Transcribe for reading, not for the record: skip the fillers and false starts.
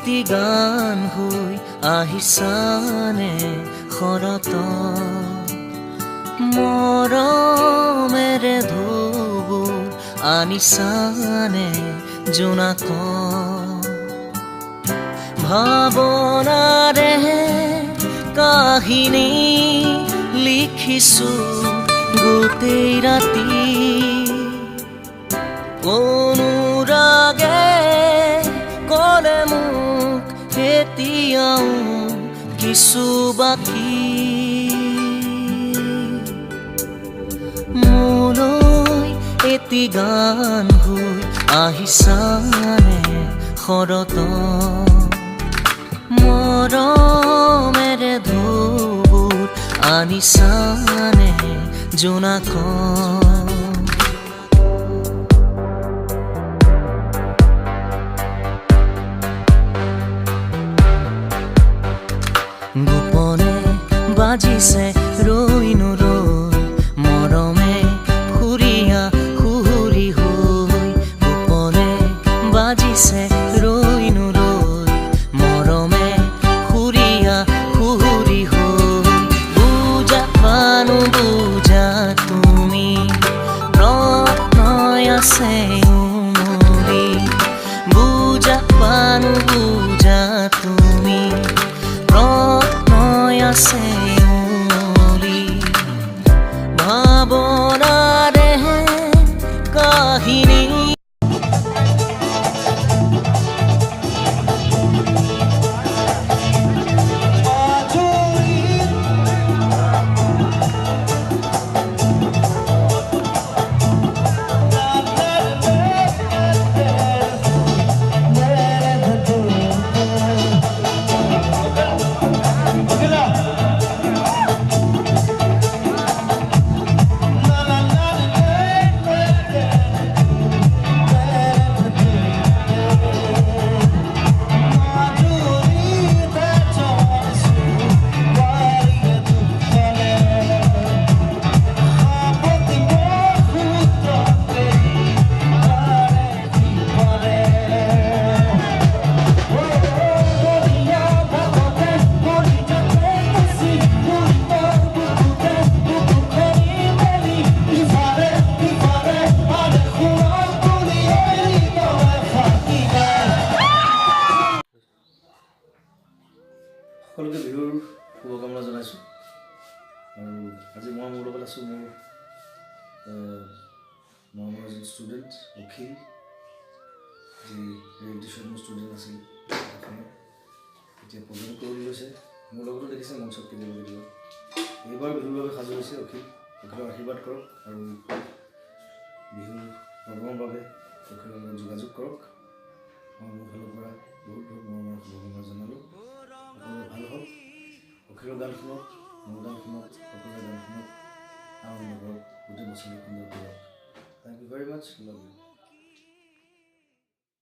এটি গান হৈ আহিছানে শৰত মৰমেৰে ধুবুৰ আনিছানে জোনাক ভাৱনাৰে কাহিনী লিখিছো গোটেই ৰাতি অনুৰাগে ক'লে মোক এতিয়াও কিছু বাকী মোলৈ এটি গান হৈ আহিছানে শৰত মৰমেৰে ধুবুৰ আনিছানে জোনাক গোপনে বাজিছে ৰৈ নৰৈ মৰমে ফুৰিয়া সুহুৰি হৈ গোপনে বাজিছে ৰৈ নৰৈ মৰমে ফুৰিয়া সুহুৰি হৈ বুজা পানো বুজা তুমি প্ৰণয় আছে উমলি বুজা পানো বুজা তুমি আছে উমলি ভাৱনাৰে কাহিনী সকলোকে বিহুৰ শুভকামনা জনাইছোঁ আৰু আজি মই মোৰ লগত আছোঁ মোৰ এজন ষ্টুডেণ্ট অখিল যি ৰিয়েলিটি শ্ব'ৰ মোৰ ষ্টুডেণ্ট আছিল এতিয়া প্ৰজেক্ট কৰি লৈছে মোৰ লগতো দেখিছে মঞ্চত কেতিয়াবা কেতিয়াবা এইবাৰ বিহুৰ বাবে সাজু হৈছে অখিলক আশীৰ্বাদ কৰক আৰু বিহুৰ প্ৰগ্ৰামৰ বাবে অখিলৰ লগত যোগাযোগ কৰক মই মোৰ ফালৰ পৰা বহুত মৰমৰ শুভকামনা জনালোঁ ভাল হওক অখিলৰ গান শুনক মোৰ গান শুনক সকলোৰে গান শুনক আনন্দ কৰক গোটেই বছৰটো সুন্দৰ কৰক thank you very much love U